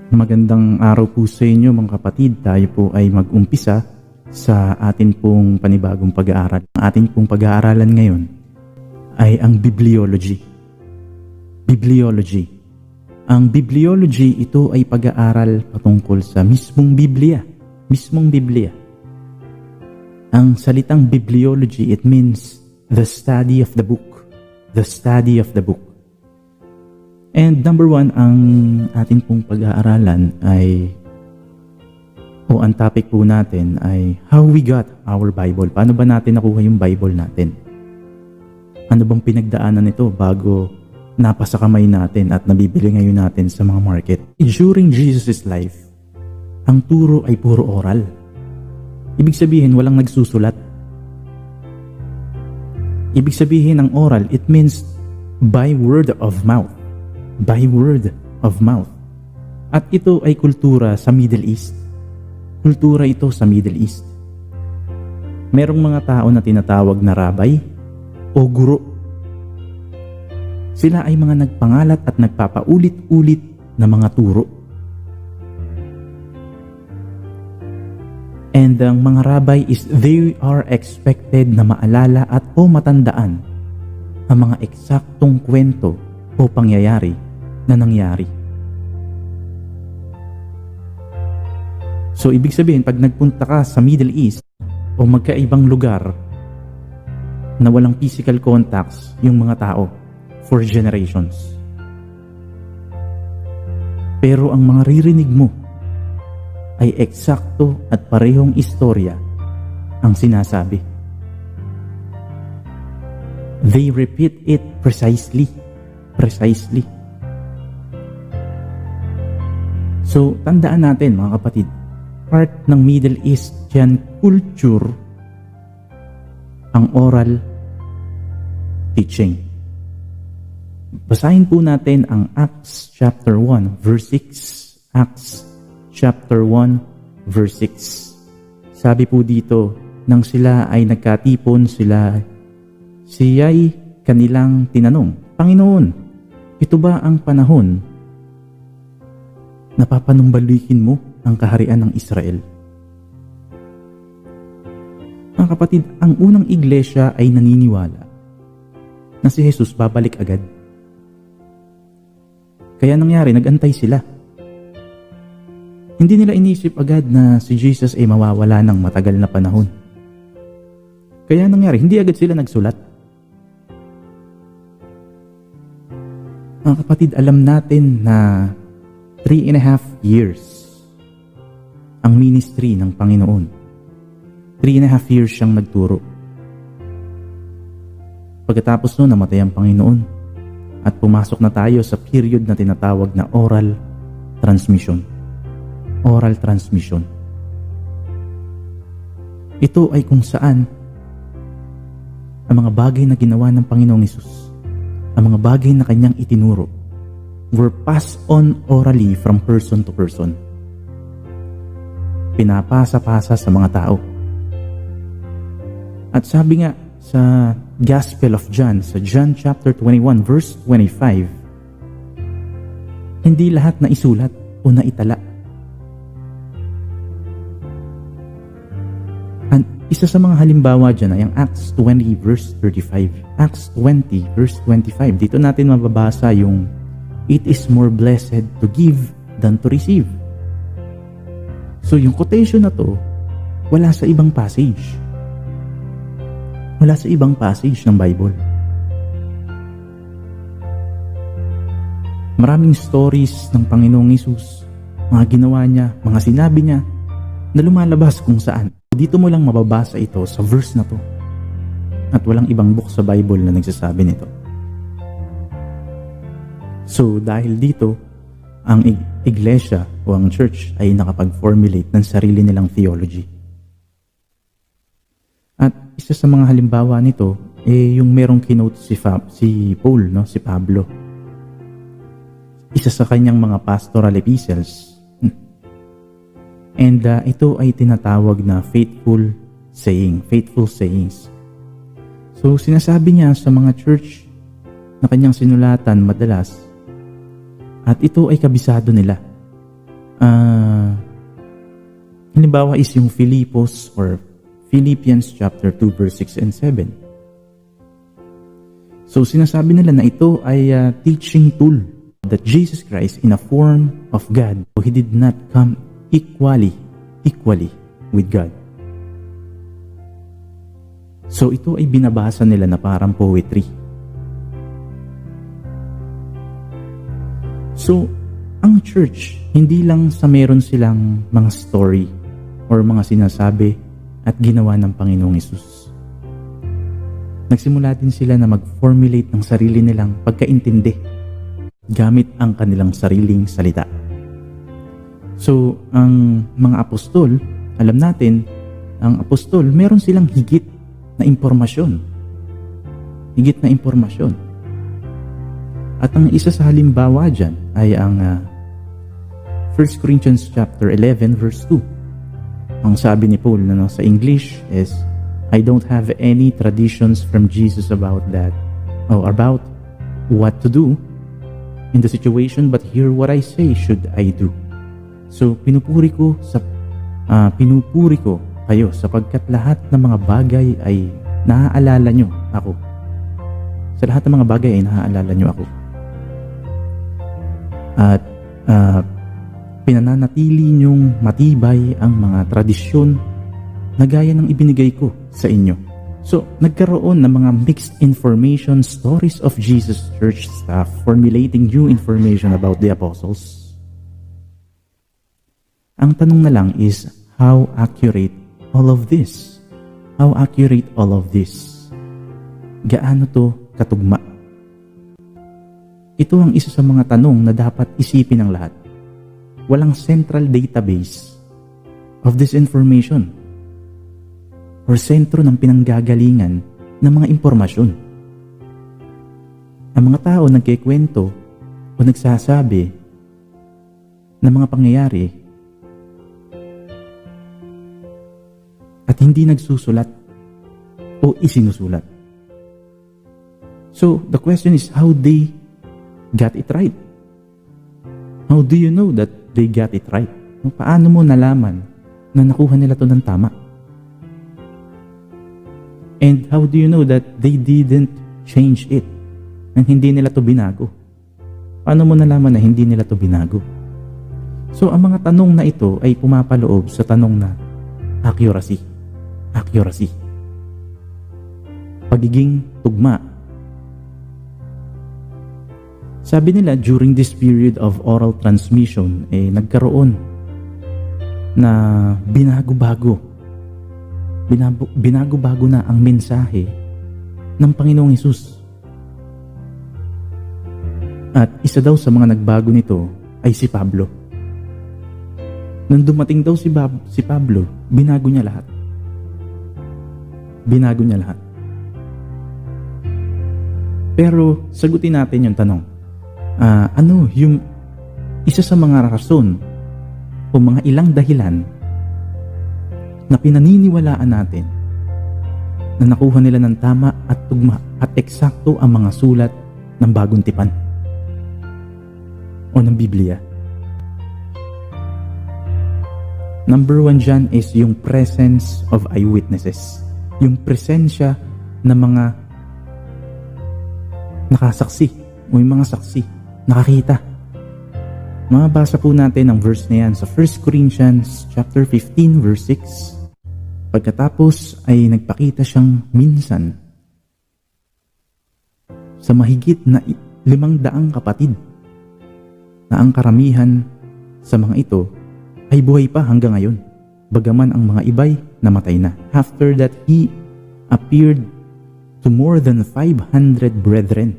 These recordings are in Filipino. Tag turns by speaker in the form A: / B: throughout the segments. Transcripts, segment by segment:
A: Magandang araw po sa inyo mga kapatid. Tayo po ay mag-umpisa sa atin pong panibagong pag-aaral. Ang atin pong pag-aaralan ngayon ay ang bibliology. Bibliology. Ang bibliology, ito ay pag-aaral patungkol sa mismong Biblia. Mismong Biblia. Ang salitang bibliology, it means the study of the book. The study of the book. And number one, ang atin pong pag-aaralan ay, ang topic po natin ay how we got our Bible. Paano ba natin nakuha yung Bible natin? Ano bang pinagdaanan nito bago napasa kamay natin at nabibili ngayon natin sa mga market? During Jesus' life, ang turo ay puro oral. Ibig sabihin, walang nagsusulat. Ibig sabihin ng oral, it means by word of mouth. By word of mouth. At ito ay kultura sa Middle East. Kultura ito sa Middle East. Merong mga tao na tinatawag na rabay o guro. Sila ay mga nagpangalat at nagpapaulit-ulit na mga turo. And ang mga rabay is they are expected na maalala at o matandaan ang mga eksaktong kwento o pangyayari na nangyari. So, ibig sabihin, pag nagpunta ka sa Middle East o magkaibang lugar na walang physical contacts yung mga tao for generations. Pero ang mga ririnig mo ay eksakto at parehong istorya ang sinasabi. They repeat it precisely. Precisely. So, tandaan natin mga kapatid, part ng Middle Eastern culture ang oral teaching. Basahin po natin ang Acts chapter 1 verse 6. Acts chapter 1 verse 6. Sabi po dito, nang sila ay nagkatipon, siya'y kanilang tinanong, Panginoon, ito ba ang panahon napapanumbalikin mo ang kaharian ng Israel? Mga kapatid, ang unang iglesia ay naniniwala na si Jesus babalik agad. Kaya nangyari, nag-antay sila. Hindi nila inisip agad na si Jesus ay mawawala ng matagal na panahon. Kaya nangyari, hindi agad sila nagsulat. Mga kapatid, alam natin na 3.5 years ang ministry ng Panginoon. 3.5 years siyang nagturo. Pagkatapos nun, namatay ang Panginoon at pumasok na tayo sa period na tinatawag na oral transmission. Oral transmission. Ito ay kung saan ang mga bagay na ginawa ng Panginoong Hesus, ang mga bagay na kanyang itinuro, were passed on orally from person to person. Pinapasa-pasa sa mga tao. At sabi nga sa Gospel of John, sa John chapter 21 verse 25, hindi lahat na isulat o naitala. At isa sa mga halimbawa dyan ay ang Acts 20 verse 35. Acts 20 verse 25. Dito natin mababasa yung it is more blessed to give than to receive. So yung quotation na to, wala sa ibang passage. Wala sa ibang passage ng Bible. Maraming stories ng Panginoong Hesus, mga ginawa niya, mga sinabi niya, na lumalabas kung saan. Dito mo lang mababasa ito sa verse na to. At walang ibang book sa Bible na nagsasabi nito. So dahil dito, ang iglesia o ang church ay nakapag-formulate ng sarili nilang theology. At isa sa mga halimbawa nito, yung merong kinote si Paul, si Pablo. Isa sa kanyang mga pastoral epistles. And ito ay tinatawag na faithful sayings. So sinasabi niya sa mga church na kanyang sinulatan madalas, At ito ay kabisado nila. Halimbawa is yung Philippos or Philippians chapter 2 verse 6 and 7. So sinasabi nila na ito ay teaching tool that Jesus Christ in a form of God, He did not come equally with God. So ito ay binabasa nila na parang poetry. So ang church, hindi lang sa meron silang mga story or mga sinasabi at ginawa ng Panginoong Hesus. Nagsimula din sila na mag-formulate ng sarili nilang pagkaintindi gamit ang kanilang sariling salita. So, ang mga apostol, alam natin, ang apostol, meron silang higit na impormasyon. Higit na impormasyon. At ang isa sa halimbawa dyan ay ang 1 Corinthians chapter 11 verse 2. Ang sabi ni Paul sa English is, I don't have any traditions from Jesus about that, or about what to do in the situation, but here what I say should I do. So pinupuri ko kayo sapagkat lahat ng mga bagay ay naaalala nyo ako. Sa lahat ng mga bagay ay naaalala nyo ako. At pinananatili nyong matibay ang mga tradisyon na gaya ng ibinigay ko sa inyo. So, nagkaroon ng mga mixed information, stories of Jesus church staff formulating new information about the apostles. Ang tanong na lang is, how accurate all of this? How accurate all of this? Gaano to katugma? Ito ang isa sa mga tanong na dapat isipin ng lahat. Walang central database of this information or sentro ng pinanggagalingan ng mga impormasyon. Ang mga tao nagkikwento o nagsasabi ng mga pangyayari at hindi nagsusulat o isinusulat. So, the question is how they got it right. How do you know that they got it right? Paano mo nalaman na nakuha nila to ng tama? And how do you know that they didn't change it? And hindi nila to binago? Paano mo nalaman na hindi nila to binago? So, ang mga tanong na ito ay pumapaloob sa tanong na accuracy. Accuracy. Pagiging tugma. Sabi nila, during this period of oral transmission, nagkaroon na binago-bago na ang mensahe ng Panginoong Hesus. At isa daw sa mga nagbago nito ay si Pablo. Nang dumating daw si Pablo, binago niya lahat. Binago niya lahat. Pero sagutin natin yung tanong. Ano yung isa sa mga rason o mga ilang dahilan na pinaniniwalaan natin na nakuha nila ng tama at tugma at eksakto ang mga sulat ng Bagong Tipan o ng Biblia? Number 1 dyan is yung presence of eyewitnesses. Yung presensya ng mga nakasaksi o yung mga saksi, nakakita. Mabasa po natin ang verse na yan sa 1 Corinthians chapter 15 verse 6. Pagkatapos ay nagpakita siyang minsan sa mahigit na 500 kapatid na ang karamihan sa mga ito ay buhay pa hanggang ngayon, bagaman ang mga iba'y namatay na. After that, he appeared to more than 500 brethren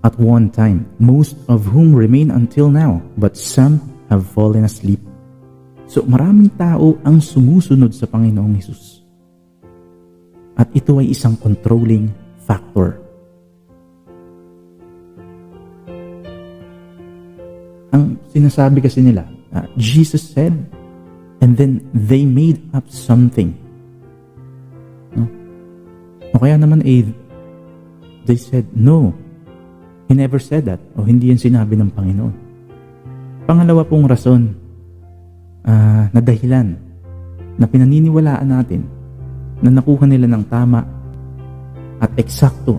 A: at one time, most of whom remain until now, but some have fallen asleep. So maraming tao ang sumusunod sa Panginoong Hesus. At ito ay isang controlling factor. Ang sinasabi kasi nila, Jesus said, and then they made up something. No? O kaya naman they said, no, He never said that, o hindi yan sinabi ng Panginoon. Pangalawa pong rason na dahilan na pinaniniwalaan natin na nakuha nila ng tama at eksakto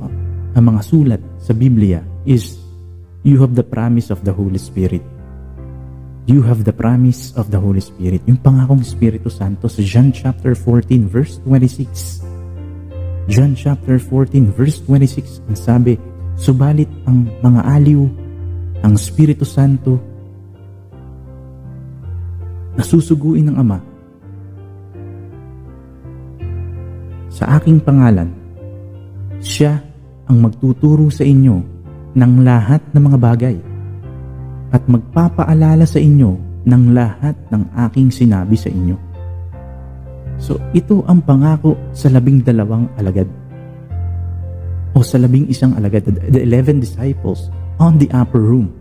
A: ang mga sulat sa Biblia is you have the promise of the Holy Spirit. You have the promise of the Holy Spirit. Yung pangakong Espiritu Santo sa John chapter 14 verse 26. John chapter 14 verse 26, ang sabi, subalit ang mga aliw, ang Espiritu Santo, nasusuguin ng Ama sa aking pangalan, siya ang magtuturo sa inyo ng lahat ng mga bagay at magpapaalala sa inyo ng lahat ng aking sinabi sa inyo. So, ito ang pangako sa 12 alagad o sa 11 alagad, the 11 disciples on the upper room,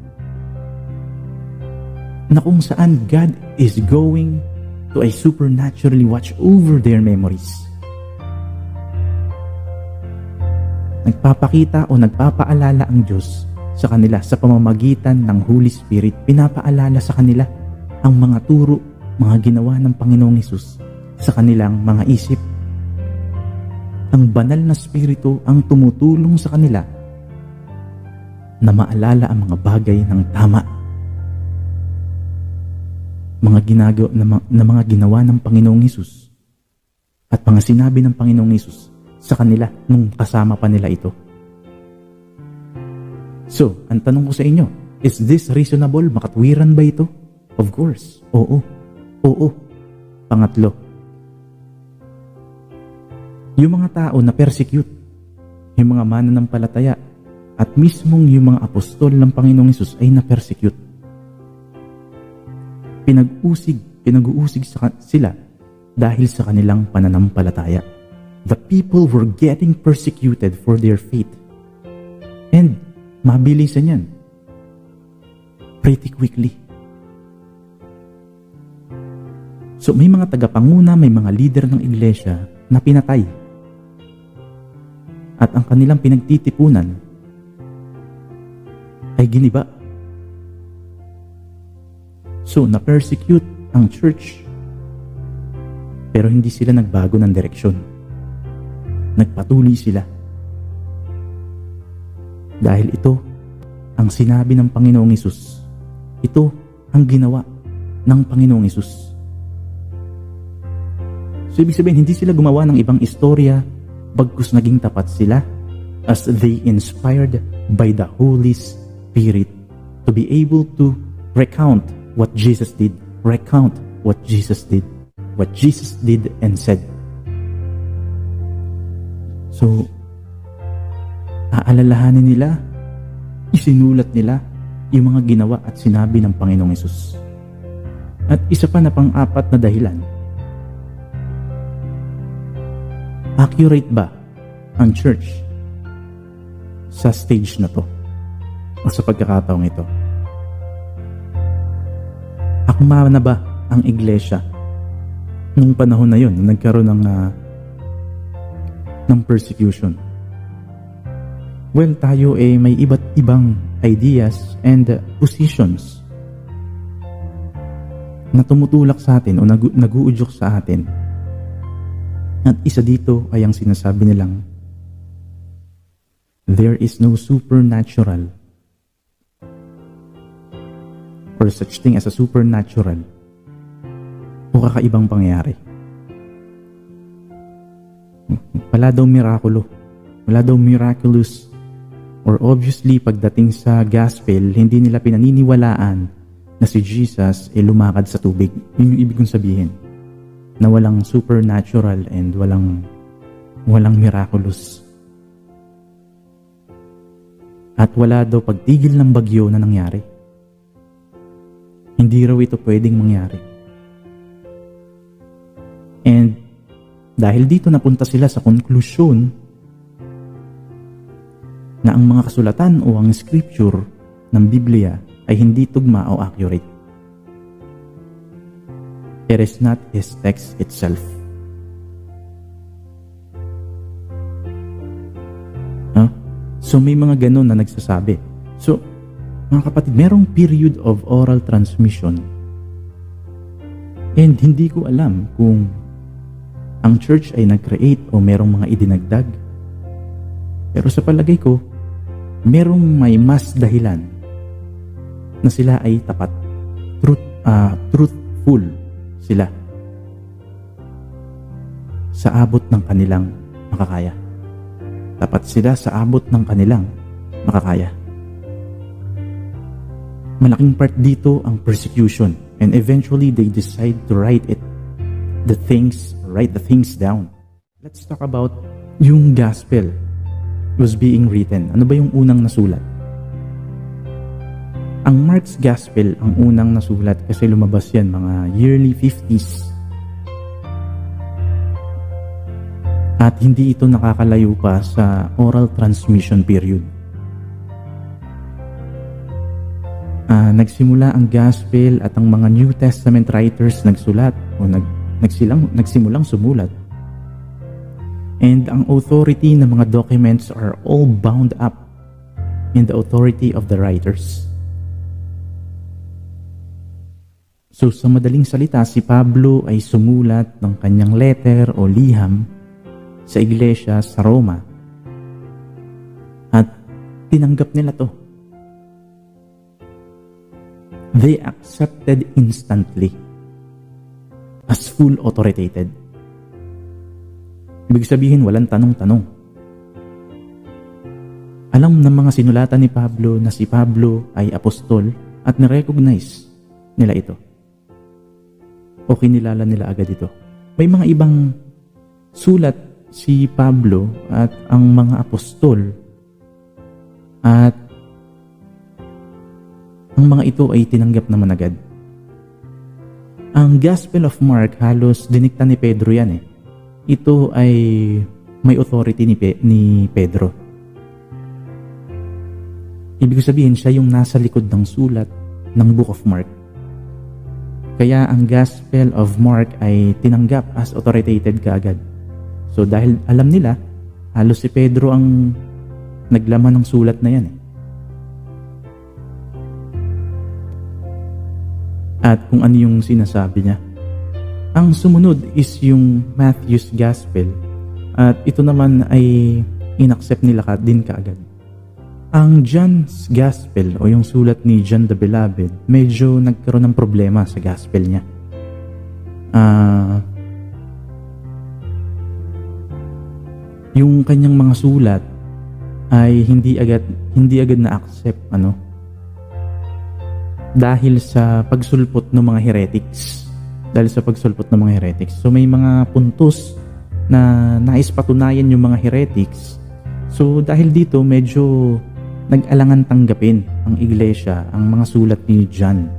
A: na kung saan God is going to supernaturally watch over their memories. Nagpapakita o nagpapaalala ang Diyos sa kanila sa pamamagitan ng Holy Spirit. Pinapaalala sa kanila ang mga turo, mga ginawa ng Panginoong Hesus sa kanilang mga isip. Ang banal na Espiritu ang tumutulong sa kanila na maalala ang mga bagay ng tama. Mga ginawa ng Panginoong Hesus at mga sinabi ng Panginoong Hesus sa kanila nung kasama pa nila ito. So, ang tanong ko sa inyo, is this reasonable? Makatwiran ba ito? Of course. Oo. Oo. Pangatlo, yung mga tao na persecute, yung mga mananampalataya, at mismong yung mga apostol ng Panginoong Hesus ay na-persecute. Pinag-uusig sila dahil sa kanilang pananampalataya. The people were getting persecuted for their faith. And mabilisan yan. Pretty quickly. So may mga tagapanguna, may mga leader ng iglesia na pinatay. At ang kanilang pinagtitipunan ay giniba. So na-persecute ang church. Pero hindi sila nagbago ng direksyon. Nagpatuloy sila. Dahil ito ang sinabi ng Panginoong Hesus. Ito ang ginawa ng Panginoong Hesus. So ibig sabihin, hindi sila gumawa ng ibang istorya, bagkus naging tapat sila as they inspired by the Holy Spirit to be able to recount what Jesus did. Recount what Jesus did. What Jesus did and said. So, aalalahanin nila, isinulat nila yung mga ginawa at sinabi ng Panginoong Hesus. At isa pa na pang-apat na dahilan, accurate ba ang church sa stage na to o sa pagkakataong ito? Akma na ba ang iglesia nung panahon na yun, nagkaroon ng persecution? Well, tayo may iba't ibang ideas and positions na tumutulak sa atin o nag-uudyok sa atin. At isa dito ay ang sinasabi nilang there is no supernatural or such thing as a supernatural o kakaibang pangyayari. Wala daw mirakulo, wala daw miraculous, or obviously pagdating sa gospel, hindi nila pinaniniwalaan na si Jesus ay lumakad sa tubig. Yun yung ibig kong sabihin, na walang supernatural and walang miraculous. At wala daw pagtigil ng bagyo na nangyari. Hindi raw ito pwedeng mangyari. And dahil dito napunta sila sa konklusyon na ang mga kasulatan o ang scripture ng Biblia ay hindi tugma o accurate. It is not His text itself. So may mga ganun na nagsasabi So, mga kapatid, merong period of oral transmission. And hindi ko alam kung ang church ay nag-create o merong mga idinagdag. Pero sa palagay ko, merong may mas dahilan na sila ay tapat. Truthful sila sa abot ng kanilang makakaya. Tapat sila sa abot ng kanilang makakaya. Malaking part dito ang persecution, and eventually they decide to write the things down. Let's talk about yung gospel was being written. Ano ba yung unang nasulat? Ang Mark's Gospel ang unang nasulat kasi lumabas yan mga yearly 50s. At hindi ito nakakalayo pa sa oral transmission period. Nagsimula ang Gospel at ang mga New Testament writers nagsulat o nagsimulang sumulat. And ang authority ng mga documents are all bound up in the authority of the writers. So sa madaling salita, si Pablo ay sumulat ng kanyang letter o liham sa iglesia sa Roma. At tinanggap nila to. They accepted instantly as full authoritated. Ibig sabihin, walang tanong-tanong. Alam ng mga sinulatan ni Pablo na si Pablo ay apostol at na-recognize nila ito. O kinilala nila agad ito. May mga ibang sulat si Pablo at ang mga apostol at ang mga ito ay tinanggap naman agad. Ang Gospel of Mark halos dinikta ni Pedro yan . Ito ay may authority ni Pedro. Ibig sabihin, siya yung nasa likod ng sulat ng Book of Mark. Kaya ang Gospel of Mark ay tinanggap as authoritated kaagad. So dahil alam nila, halos si Pedro ang naglaman ng sulat na yan . At kung ano yung sinasabi niya. Ang sumunod is yung Matthew's Gospel. At ito naman ay inaccept nila din kaagad. Ang John's Gospel o yung sulat ni John the Beloved, medyo nagkaroon ng problema sa Gospel niya. Yung kanyang mga sulat ay hindi agad na-accept dahil sa pagsulpot ng mga heretics. So may mga puntos na nais patunayan yung mga heretics. So dahil dito medyo nag-alangan tanggapin ang iglesia ang mga sulat ni John.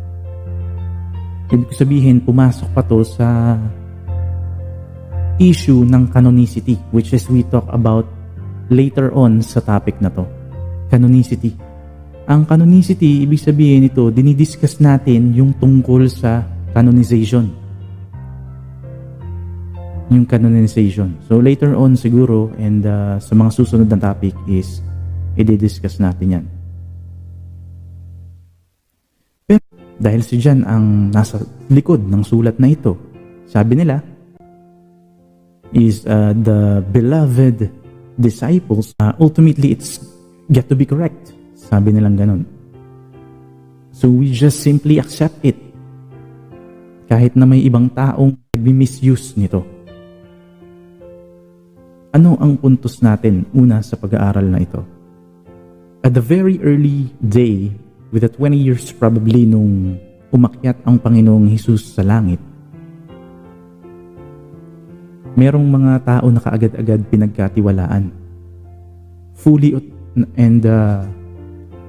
A: Ibig sabihin, pumasok pa to sa issue ng canonicity, which is we talk about later on sa topic na to. Canonicity. Ang canonicity, ibig sabihin ito, dinidiscuss natin yung tungkol sa canonization. Yung canonization. So later on siguro, and sa mga susunod na topic is, i-discuss natin yan. Pero dahil si John ang nasa likod ng sulat na ito, sabi nila, is the beloved disciples, ultimately it's got to be correct. Sabi nilang ganun. So we just simply accept it. Kahit na may ibang taong nag-misuse nito. Ano ang puntos natin una sa pag-aaral na ito? At the very early day, with the 20 years probably nung umakyat ang Panginoong Hesus sa langit, merong mga tao na kaagad-agad pinagkatiwalaan.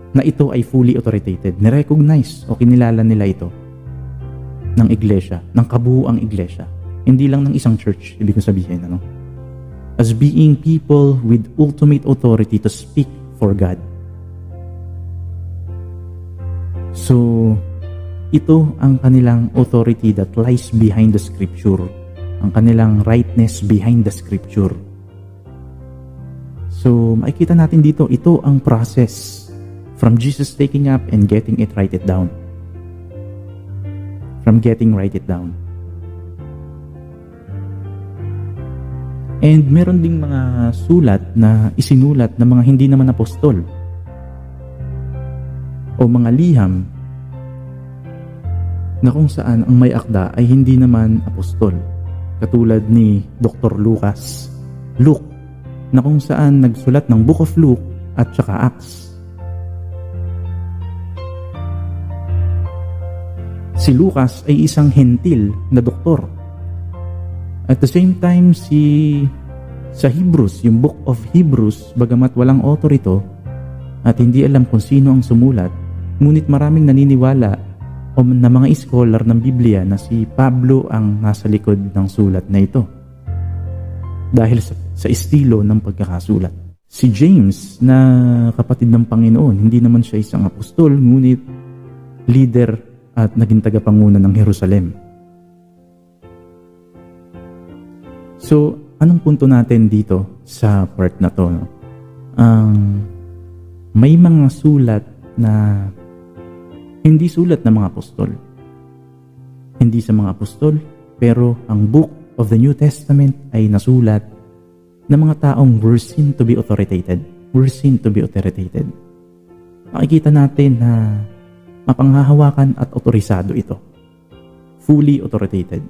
A: Na ito ay fully authoritated. Nirecognize o kinilala nila ito ng iglesia, ng kabuuang iglesia. Hindi lang ng isang church, ibig kong sabihin, as being people with ultimate authority to speak for God. So, ito ang kanilang authority that lies behind the scripture. Ang kanilang rightness behind the scripture. So, makikita natin dito, ito ang process From Jesus taking up and getting it, write it down. From getting, write it down. And meron ding mga sulat na isinulat ng mga hindi naman apostol o mga liham na kung saan ang may akda ay hindi naman apostol. Katulad ni Dr. Luke, na kung saan nagsulat ng Book of Luke at saka Acts. Si Lucas ay isang hentil na doktor. At the same time, sa Hebrews, yung Book of Hebrews, bagamat walang author ito at hindi alam kung sino ang sumulat, ngunit maraming naniniwala o na mga scholar ng Biblia na si Pablo ang nasa likod ng sulat na ito dahil sa estilo ng pagkakasulat. Si James, na kapatid ng Panginoon, hindi naman siya isang apostol, ngunit leader at naging tagapanguna ng Jerusalem. So, anong punto natin dito sa part na to? May mga sulat na hindi sulat ng mga apostol. Hindi sa mga apostol, pero ang book of the New Testament ay nasulat ng mga taong were seen to be authoritated. Makikita natin na mapanghahawakan at otorisado ito. Fully authoritated.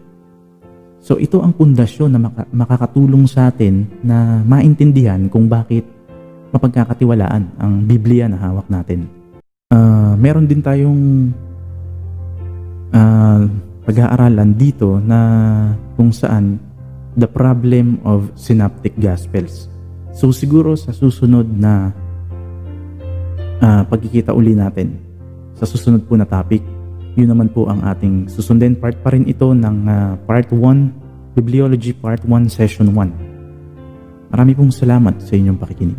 A: So ito ang pundasyon na makakatulong sa atin na maintindihan kung bakit mapagkakatiwalaan ang Biblia na hawak natin. Meron din tayong pag-aaralan dito na kung saan the problem of synoptic gospels. So siguro sa susunod na pagkikita uli natin, sa susunod po na topic, yun naman po ang ating susundin. Part pa rin ito ng Part 1, Bibliology Part 1, Session 1. Marami pong salamat sa inyong pakikinig.